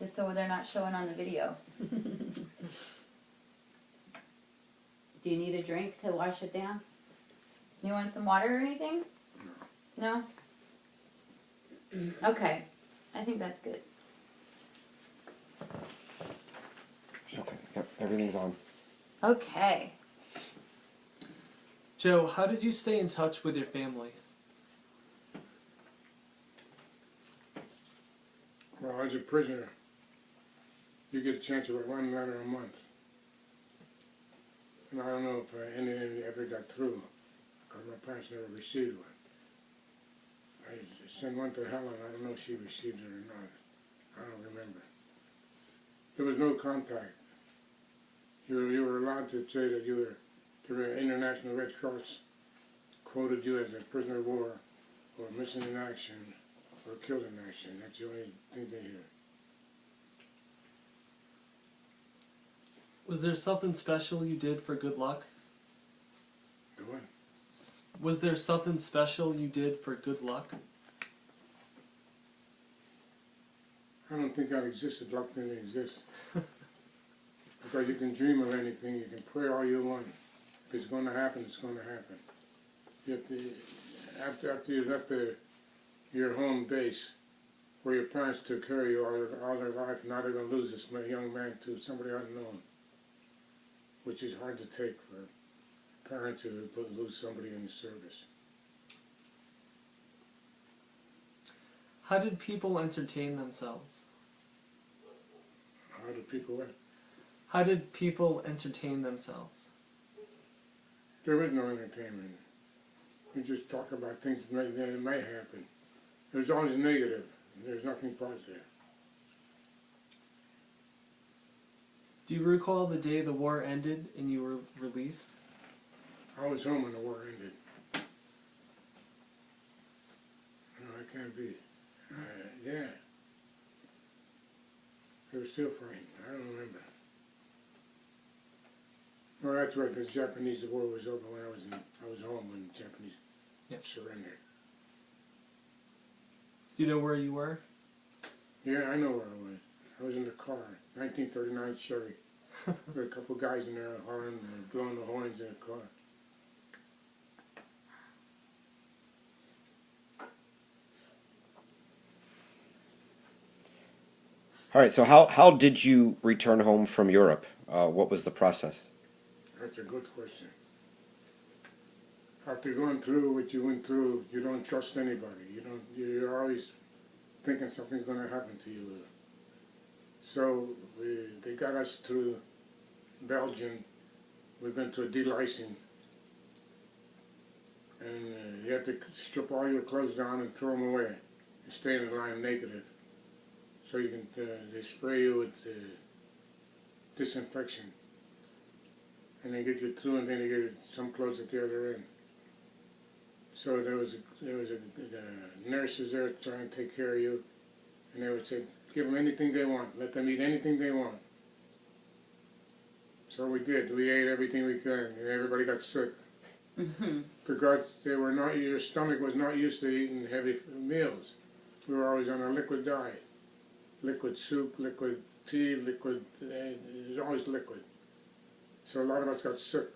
just so they're not showing on the video. Do you need a drink to wash it down? You want some water or anything? No? Okay. I think that's good. Okay, yep, everything's on. Okay. Joe, how did you stay in touch with your family? Well, as a prisoner, you get a chance to write one letter a month. And I don't know if any ever got through, because my parents never received one. I sent one to Helen. I don't know if she received it or not. I don't remember. There was no contact. You were allowed to say that the International Red Cross quoted you as a prisoner of war, or missing in action, or killed in action. That's the only thing they hear. Was there something special you did for good luck? The what? Was there something special you did for good luck? I don't think that existed. Luck didn't exist. Because you can dream of anything, you can pray all you want. If it's going to happen, it's going to happen. You have to, after you left your home base, where your parents took care of you all their life, now they're going to lose this young man to somebody unknown, which is hard to take for a parent to lose somebody in the service. How did people entertain themselves? How do people what? How did people entertain themselves? There was no entertainment. We just talk about things that may happen. There's always negative. There's nothing positive. Do you recall the day the war ended and you were released? I was home when the war ended. No, I can't be. Yeah. They were still fighting. I don't remember. No, that's right. The Japanese war was over when I was home when the Japanese surrendered. Do you know where you were? Yeah, I know where I was. I was in the car, 1939 Chevy. There were a couple of guys in there hollering and blowing the horns in the car. All right, so how did you return home from Europe? What was the process? That's a good question. After going through what you went through, you don't trust anybody. You're always thinking something's going to happen to you. So they got us to Belgium. We went to a delicing. And you have to strip all your clothes down and throw them away. And stay in the line negative. So you can, they spray you with disinfection. And they get you through, and then they get some clothes at the other end. So there was nurses there trying to take care of you, and they would say, give them anything they want, let them eat anything they want. So we did. We ate everything we could, and everybody got sick. Because your stomach was not used to eating heavy meals. We were always on a liquid diet. Liquid soup, liquid tea, liquid, it was always liquid. So a lot of us got sick,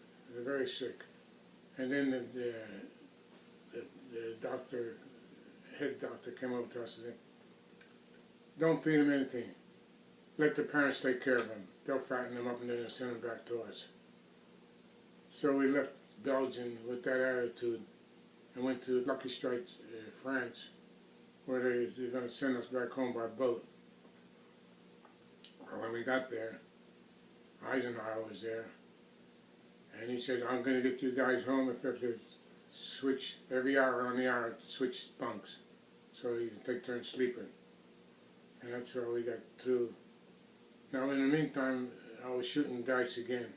very sick. And then the doctor, head doctor came over to us and said, don't feed them anything. Let the parents take care of them. They'll fatten them up and then they'll send them back to us. So we left Belgium with that attitude and went to Lucky Strike, France, where they're going to send us back home by boat. Well, when we got there, Eisenhower was there, and he said, I'm going to get you guys home if you have to switch every hour on the hour, switch bunks, so you can take turns sleeping. And that's how we got through. Now, in the meantime, I was shooting dice again.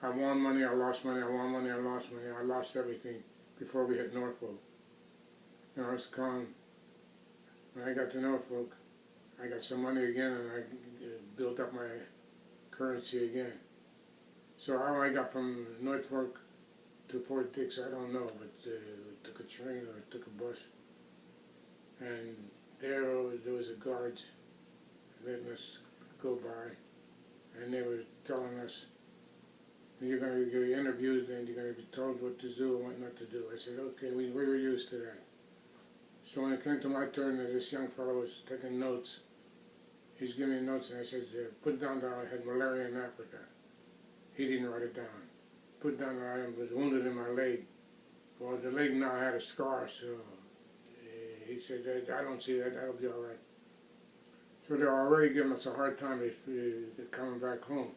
I won money, I lost money, I won money, I lost money. I lost everything before we hit Norfolk. And I was calm. When I got to Norfolk, I got some money again, and I built up my currency again. So how I got from Norfolk to Fort Dix, I don't know, but took a train or took a bus. And there was a guard. letting us go by, and they were telling us, you're going to get interviewed and you're going to be told what to do and what not to do. I said, okay, we were used to that. So when it came to my turn, this young fellow was taking notes. He's giving me notes, and I said, put down that I had malaria in Africa. He didn't write it down. Put down that I was wounded in my leg. Well, the leg now had a scar, so he said, I don't see that, that'll be all right. So they're already giving us a hard time if they're coming back home.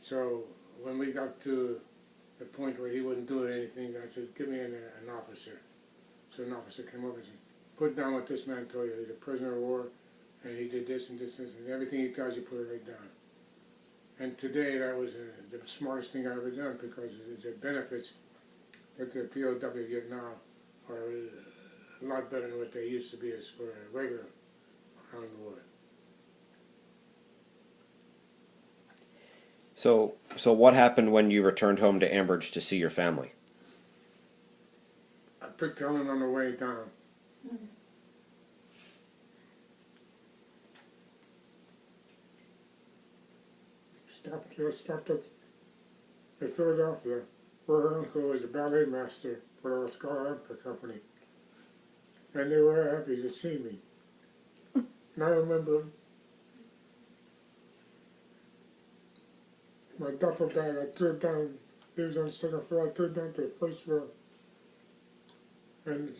So when we got to the point where he wasn't doing anything, I said, give me an officer. So an officer came over and said, put down what this man told you. He's a prisoner of war, and he did this and this and this, and everything he tells you, put it right down. And today, that was the smartest thing I've ever done, because the benefits that the POW get now are a lot better than what they used to be as for a regular armed war. So what happened when you returned home to Ambridge to see your family? I picked Helen on the way down. Stopped up in Philadelphia, where her uncle was a ballet master for the Scar Opera Company. And they were happy to see me. And I remember my duffel bag, I threw it down. He was on the second floor, I threw it down to the first floor. And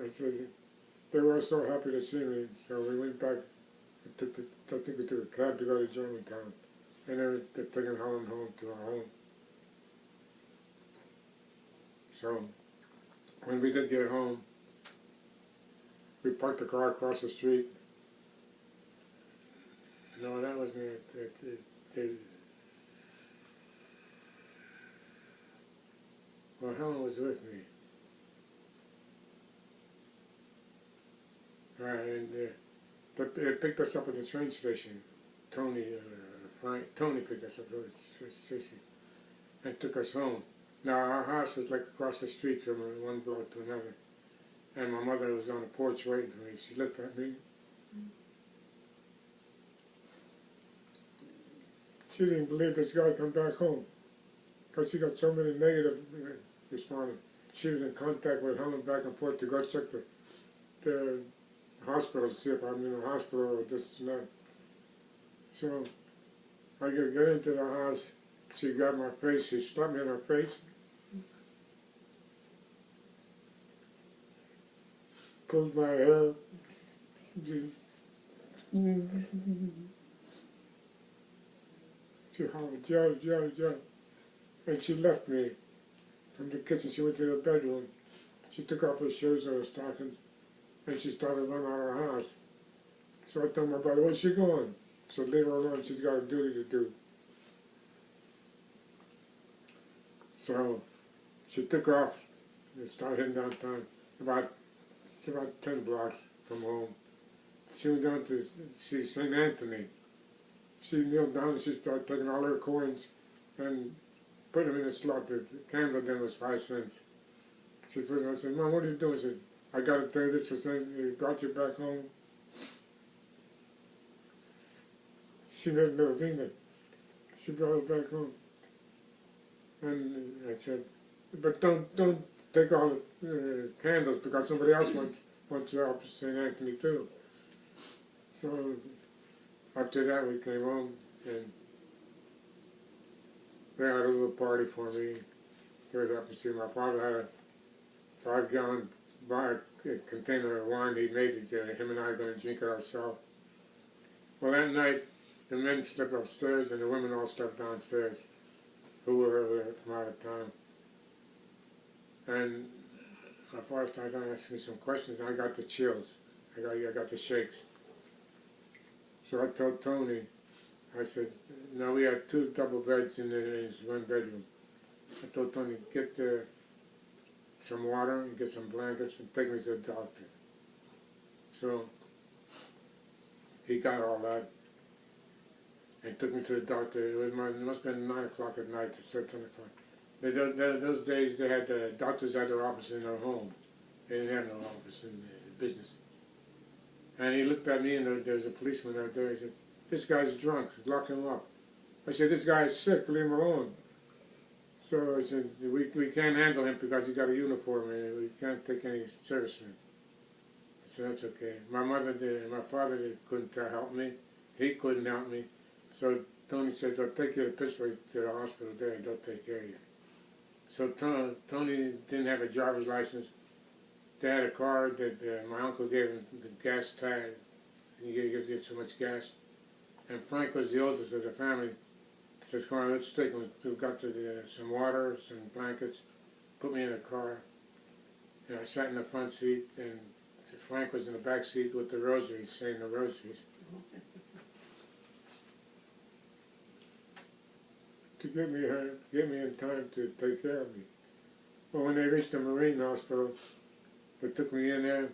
I said, they were so happy to see me. So we went back, I think we took a cab to go to Germantown. And they're taking Helen home to our home. So when we did get home, we parked the car across the street. No, that wasn't it. Well, Helen was with me. And they picked us up at the train station. Tony picked us up at the train station and took us home. Now, our house was like across the street from one block to another. And my mother was on the porch waiting for me. She looked at me. She didn't believe this guy come back home, because she got so many negative responders. She was in contact with Helen back and forth to go check the hospital to see if I'm in the hospital or this and that. So I get into the house. She grabbed my face. She slapped me in her face. Pulled my hair. She hollered, Joe, Joe, Joe. And she left me from the kitchen. She went to the bedroom. She took off her shoes and her stockings, and she started running out of her house. So I told my brother, where's she going? So leave her alone, she's got a duty to do. So she took off and started heading downtown, about 10 blocks from home. She went down to see St. Anthony. She kneeled down and she started taking all her coins and put them in a slot. The candle then was 5 cents. She put it on. I said, Mom, what are you doing? She said, I got to tell you this. I said, he brought you back home. She never been there. She brought her back home. And I said, but don't take all the candles, because somebody else wants to help St. Anthony too. So after that we came home and they had a little party for me. They were happy to see my father had a 5-gallon container of wine he made it. Him and I were going to drink it ourselves. Well, that night the men slept upstairs and the women all slept downstairs, who were from out of town. And my father started asking me some questions, and I got the chills. I got the shakes. So I told Tony, I said, now we had 2 double beds in this one bedroom. I told Tony, get some water and get some blankets and take me to the doctor. So he got all that and took me to the doctor. It must have been 9 o'clock at night to 10 o'clock. Those days they had the doctors at their office in their home. They didn't have no office in the business. And he looked at me, and there was a policeman out there. He said, "This guy's drunk. Lock him up." I said, "This guy is sick. Leave him alone." So I said, we can't handle him because he got a uniform and we can't take any servicemen. I said, "That's okay." My father couldn't help me. He couldn't help me. So Tony said, "I'll take you to Pittsburgh to the hospital there and they'll take care of you." So Tony didn't have a driver's license. They had a car that my uncle gave him the gas tag. And he get so much gas. And Frank was the oldest of the family. Says, "Come on, let's take him." We got to some water, some blankets, put me in a car. And I sat in the front seat, and Frank was in the back seat with the rosaries, saying the rosaries. To get me in time to take care of me. Well, when they reached the Marine Hospital, they took me in there,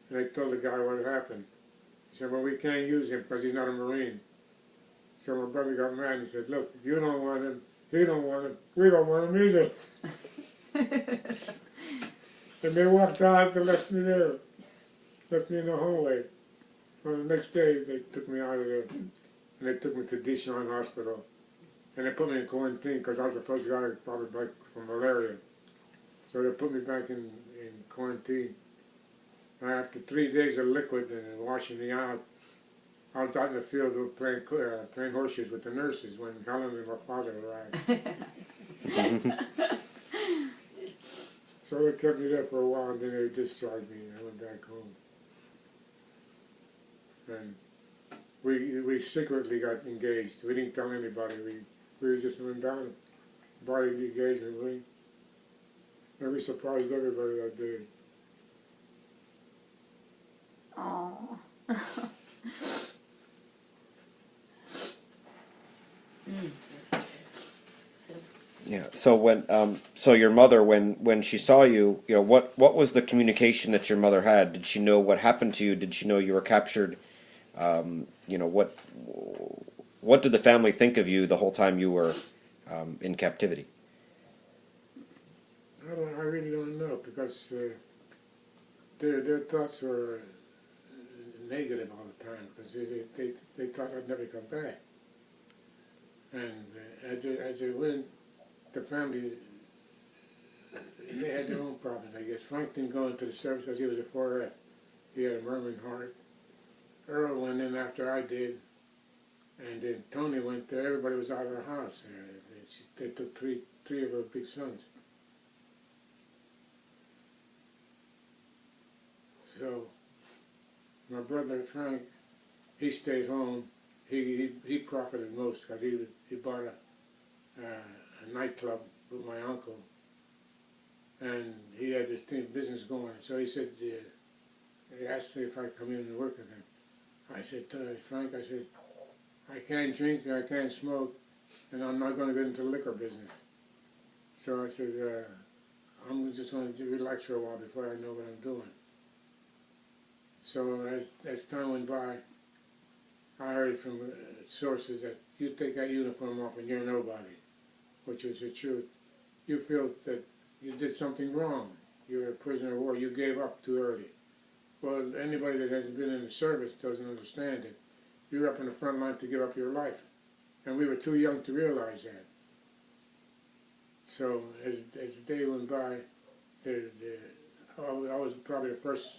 and they told the guy what happened. He said, "Well, we can't use him because he's not a Marine." So my brother got mad and he said, "Look, if you don't want him, he don't want him, we don't want him either." And they walked out and left me there, left me in the hallway. Well, the next day they took me out of there, and they took me to Dijon Hospital. And they put me in quarantine because I was the first guy probably back from malaria. So they put me back in quarantine. And after 3 days of liquid and washing me out, I was out in the field playing horseshoes with the nurses when Helen and my father arrived. So they kept me there for a while, and then they discharged me, and I went back home. And we secretly got engaged. We didn't tell anybody. We just went down, bought the engagement ring, and we surprised everybody that day. Aww. Yeah. So so your mother, when she saw you, what was the communication that your mother had? Did she know what happened to you? Did she know you were captured? What did the family think of you the whole time you were in captivity? I really don't know because their thoughts were negative all the time because they thought I'd never come back. And as it went, the family, they had their own problems, I guess. Frank didn't go into the service because he was a 4F. He had a murmuring heart. Earl went in after I did. And then Tony went there. Everybody was out of the house. They took three of her big sons. So my brother Frank, he stayed home. He profited most because he bought a nightclub with my uncle, and he had this business going. So he said, he asked me if I'd come in and work with him. I said, "Frank, I said, I can't drink, I can't smoke, and I'm not going to get into the liquor business." So I said, "I'm just going to relax for a while before I know what I'm doing." So as time went by, I heard from sources that you take that uniform off and you're nobody, which was the truth. You feel that you did something wrong. You're a prisoner of war. You gave up too early. Well, anybody that hasn't been in the service doesn't understand it. You're up in the front line to give up your life. And we were too young to realize that. So as the day went by, I was probably the first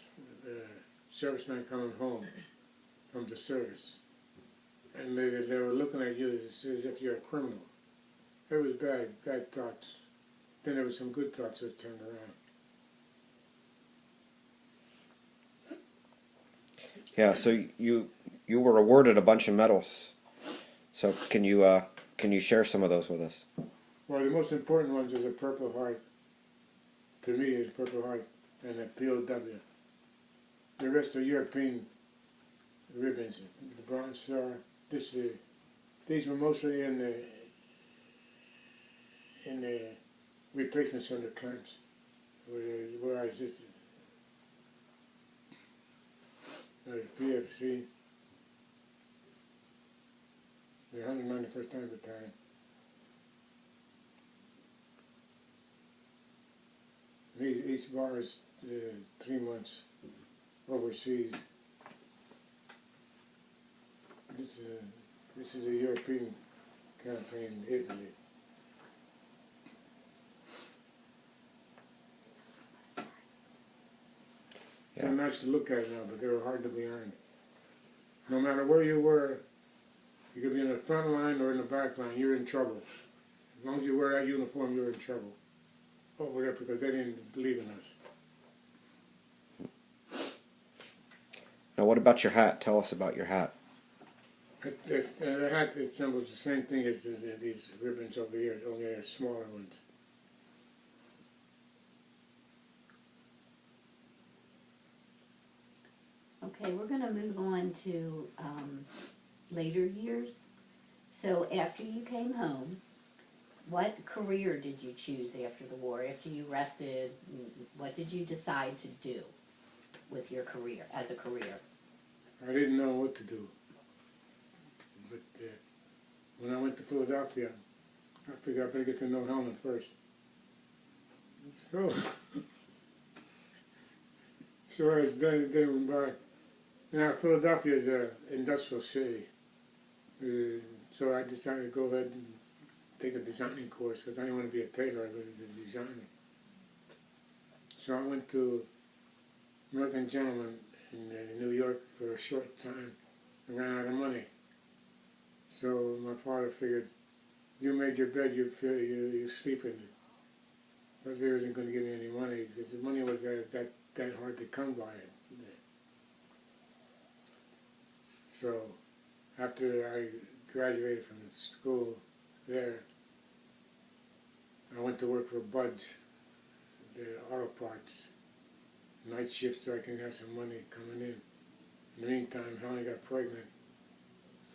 serviceman coming home from the service. And they were looking at you as if you're a criminal. It was bad thoughts. Then there was some good thoughts that turned around. Yeah. So you were awarded a bunch of medals. So can you share some of those with us? Well, the most important ones is a Purple Heart. To me, it's Purple Heart and a POW. The rest are European ribbons. The Bronze Star. These were mostly in the replacement center camps where I visited. PFC, the 191st Tank Battalion. Each bar is 3 months overseas. this is a European campaign in Italy. Yeah. They're nice to look at now, but they were hard to behind. No matter where you were, you could be in the front line or in the back line, you're in trouble. As long as you wear that uniform, you're in trouble over there because they didn't believe in us. Now, what about your hat? Tell us about your hat. The hat resembles the same thing as these ribbons over here, only they're smaller ones. Okay, we're gonna move on to later years. So after you came home, what career did you choose after the war? After you rested, what did you decide to do with your career, as a career? I didn't know what to do. But when I went to Philadelphia, I figured I better get to know Helen first. So as day went by, now Philadelphia is an industrial city. So I decided to go ahead and take a designing course because I didn't want to be a tailor, I wanted to be a designer. So I went to American Gentleman in New York for a short time and ran out of money. So my father figured, you made your bed, you sleep in it. Because he wasn't going to give me any money because the money was that hard to come by. So after I graduated from school there, I went to work for Bud's, the auto parts, night shift so I can have some money coming in. In the meantime, Helen got pregnant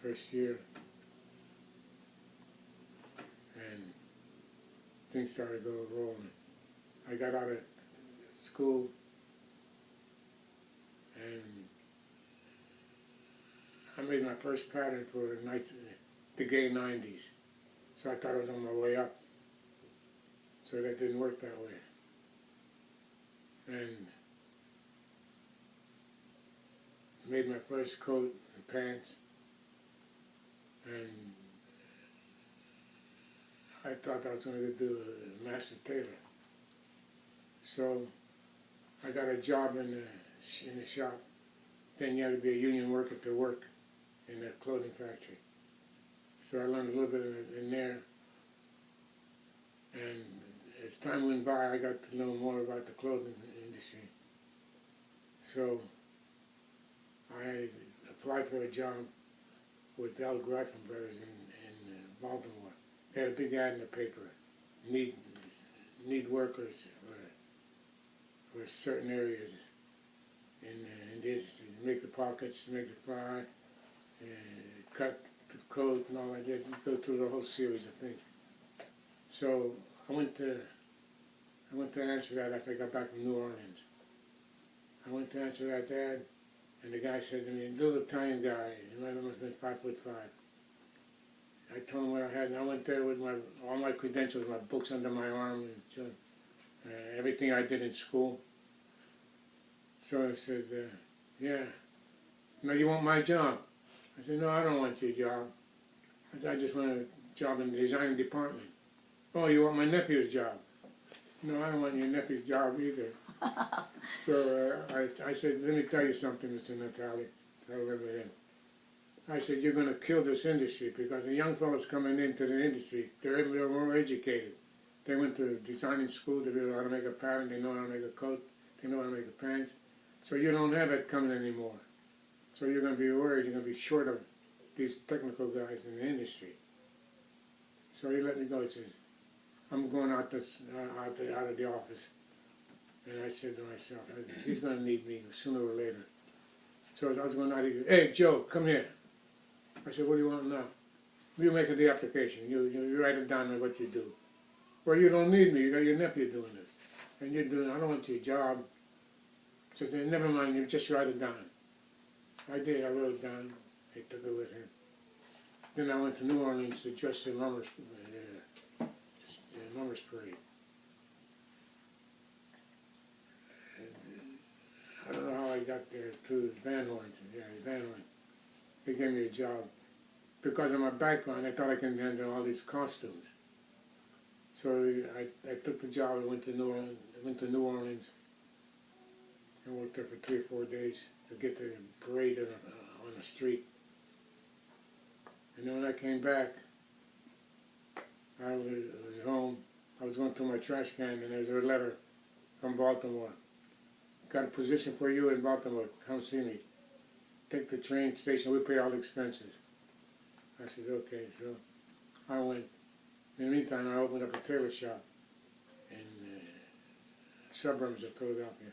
first year, and things started to go rolling. I got out of school, and I made my first pattern for the gay 90s. So I thought I was on my way up. So that didn't work that way. And made my first coat and pants, and I thought I was going to do a master tailor. So I got a job in the shop. Then you had to be a union worker to work in a clothing factory. So I learned a little bit in there. And as time went by, I got to know more about the clothing industry. So I applied for a job with Al Greifman Brothers in Baltimore. They had a big ad in the paper. Need workers for certain areas in the industry. Make the pockets, make the fly, cut the coat and all I did. Go through the whole series of things. So I went to answer that after I got back from New Orleans. I went to answer that ad, and the guy said to me, little Italian guy, he must have been 5'5". I told him what I had, and I went there with all my credentials, my books under my arm, and everything I did in school. So I said, yeah, now you want my job? I said, no, I don't want your job. I said, I just want a job in the design department. Oh, you want my nephew's job? No, I don't want your nephew's job either. So I said, let me tell you something, Mr. Natale. I remember him. I said, you're going to kill this industry because the young fellows coming into the industry, they're more educated. They went to designing school, they know how to make a pattern, they know how to make a coat, they know how to make a pants. So you don't have it coming anymore. So you're going to be worried, you're going to be short of these technical guys in the industry. So he let me go. He says, I'm going out of the office. And I said to myself, he's going to need me sooner or later. So as I was going out, he goes, hey, Joe, come here. I said, what do you want now? You make the application. You write it down on what you do. Well, you don't need me. You got your nephew doing it. And you're doing it. I don't want your job. So I said, never mind. You just write it down. I did. I wrote it down. He took it with him. Then I went to New Orleans to dress the Mummers Parade. I don't know how I got there, too. Van Horn. Yeah, Van Horn. They gave me a job because of my background, I thought I can handle all these costumes. So I took the job and went to New Orleans and worked there for 3 or 4 days to get the parade on the street. And then when I came back, I was home. I was going through my trash can, and there's a letter from Baltimore. Got a position for you in Baltimore. Come see me. Take the train station. We pay all the expenses. I said, okay. So I went. In the meantime, I opened up a tailor shop in the suburbs of Philadelphia.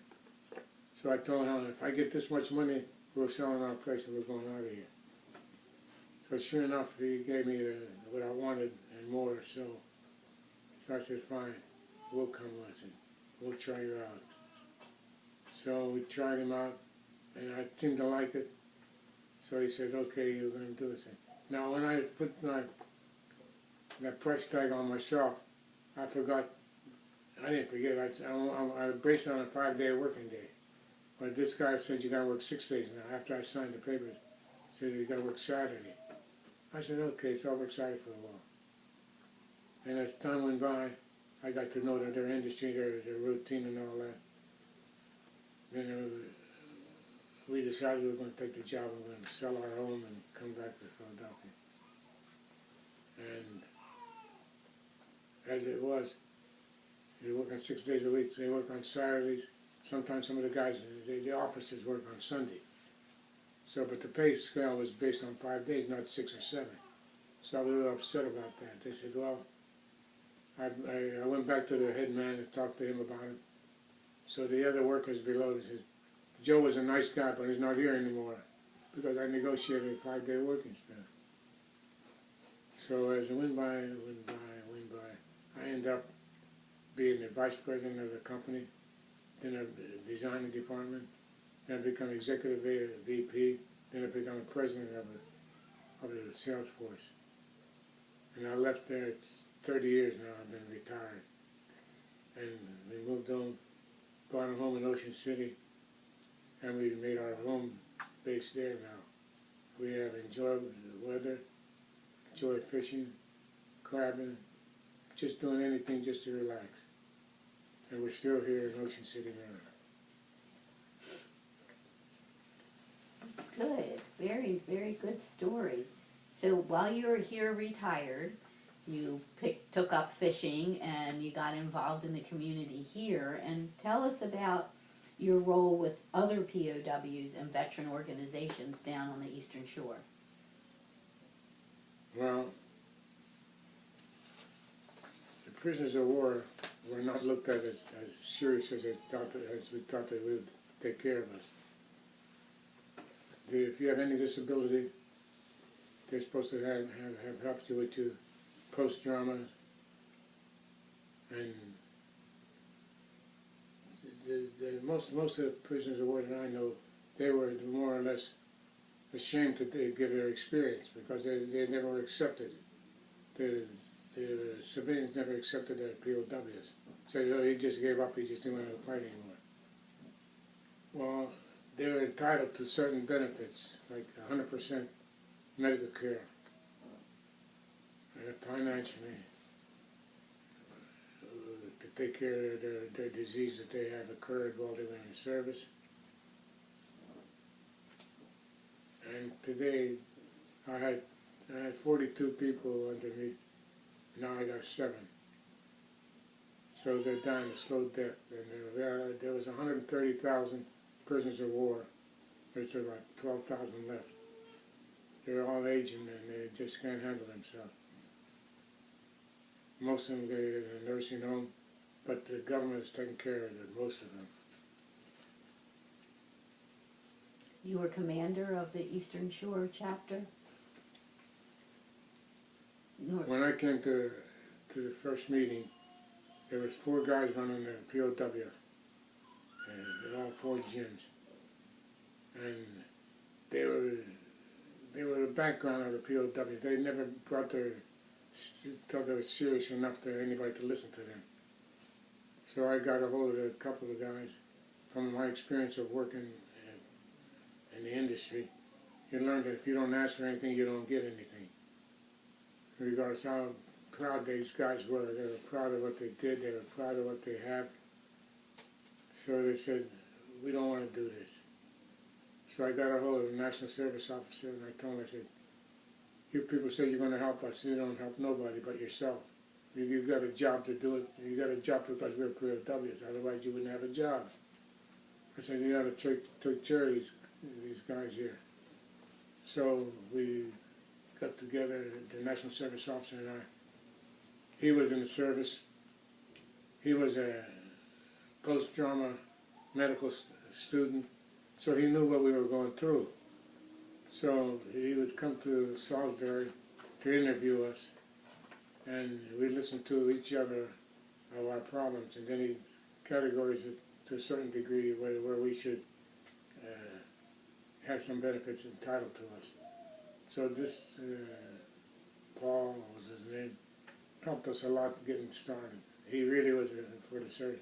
So I told him, if I get this much money, we're selling our place and we're going out of here. So sure enough, he gave me what I wanted and more. So I said, fine, we'll come listen. We'll try you out. So we tried him out, and I seemed to like it. So he said, okay, you're going to do it. Now, when I put that price tag on myself, I forgot. I didn't forget. I based it on a 5-day working day. But this guy said you got to work 6 days now. After I signed the papers, he said you got to work Saturday. I said, okay, so I'll work Saturday for a while. And as time went by, I got to know that their industry, their routine and all that. Then we decided we were going to take the job and we were going to sell our home and come back to Philadelphia. And as it was, they work on 6 days a week. They work on Saturdays. Sometimes some of the guys, the officers work on Sunday. So, but the pay scale was based on 5 days, not 6 or 7. So I was a little upset about that. They said, well, I went back to the head man and talked to him about it. So the other workers below said, Joe was a nice guy, but he's not here anymore because I negotiated a 5-day working span. So as it went by, I ended up being the vice president of the company, then a designing department, then I become executive VP, then I become a president of the sales force. And I left there, it's 30 years now, I've been retired. And we moved on, bought a home in Ocean City, and we made our home base there now. We have enjoyed the weather, enjoyed fishing, crabbing, just doing anything just to relax. And we're still here in Ocean City, Maryland. Good. Very, very good story. So while you were here retired, you took up fishing and you got involved in the community here. And tell us about your role with other POWs and veteran organizations down on the Eastern Shore. Well, the prisoners of war were not looked at as serious as we thought they would take care of us. If you have any disability, they're supposed to have helped you with your post-trauma, and most of the prisoners of war that I know, they were more or less ashamed to give their experience because they never were accepted. The civilians never accepted their POWs. Said, oh, he just gave up, he just didn't want to fight anymore. Well, they were entitled to certain benefits, like 100% medical care, and financially, to take care of their disease that they have occurred while they were in the service. And today, I had 42 people under me. Now I got 7. So they're dying a slow death. And there was 130,000 prisoners of war. There's about 12,000 left. They're all aging and they just can't handle themselves. Most of them go in a nursing home, but the government is taking care of most of them. You were commander of the Eastern Shore chapter? When I came to the first meeting, there was 4 guys running the POW, and they're all 4 gyms. And they were the background of the POW. They never thought they were serious enough to anybody to listen to them. So I got a hold of a couple of guys from my experience of working in the industry. You learn that if you don't ask for anything, you don't get anything. regardless how proud these guys were. They were proud of what they did. They were proud of what they had. So they said, we don't want to do this. So I got a hold of the National Service Officer and I told him, I said, you people say you're going to help us. You don't help nobody but yourself. You've got a job to do it. You got a job because we're POWs. Otherwise you wouldn't have a job. I said, you got to take care of these guys here. So we got together, the National Service Officer and I. He was in the service. He was a post-drama medical student, so he knew what we were going through. So he would come to Salisbury to interview us, and we listened to each other of our problems, and then he categorized it to a certain degree where we should have some benefits entitled to us. So this Paul was his name, helped us a lot getting started. He really was for the surgery.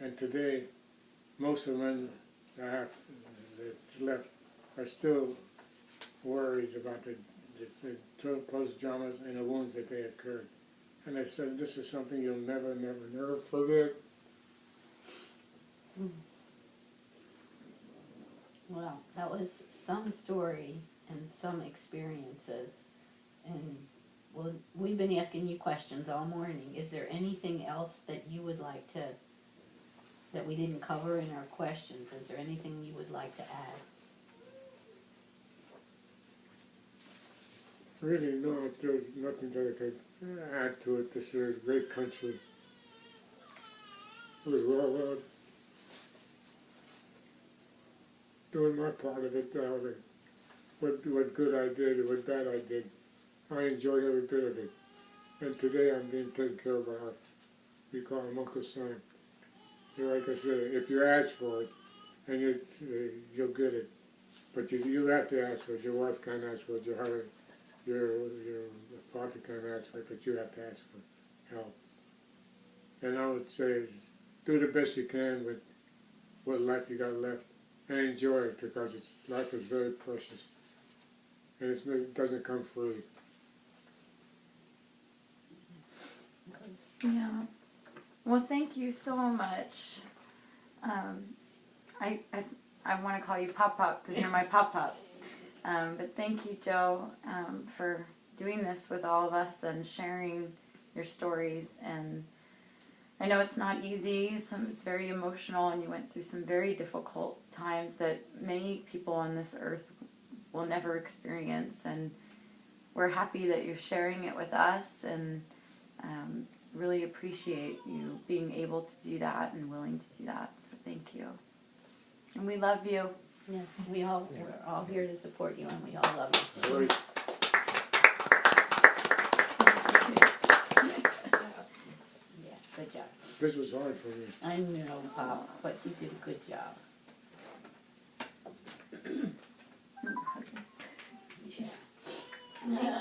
And today, most of the men that's left are still worried about the post-traumas and the wounds that they occurred. And I said, this is something you'll never, never, never forget. Well, that was some story and some experiences. And well, we've been asking you questions all morning. Is there anything else that you would like to, that we didn't cover in our questions? Is there anything you would like to add? Really, no, there's nothing that I could add to it. This is a great country. It was well doing my part of it, what good I did and what bad I did. I enjoyed every bit of it. And today I'm being taken care of by our, we call him Uncle Sam. Like I said, if you ask for it, and you'll get it. But you have to ask for it. Your wife can't ask for it. Your father can't ask for it, but you have to ask for help. And I would say, do the best you can with what life you got left, and enjoy it, because life is very precious, and it doesn't come free. Yeah. Well, thank you so much. I want to call you Pop Pop because you're my Pop Pop. But thank you, Joe, for doing this with all of us and sharing your stories. And I know it's not easy. It's very emotional, and you went through some very difficult times that many people on this earth will never experience. And we're happy that you're sharing it with us, and really appreciate you being able to do that and willing to do that. So thank you. And we love you. Yeah, we're all here to support you, and we all love you. All right. Yeah, good job. This was hard for me. I know, Pop, but you did a good job. Yeah.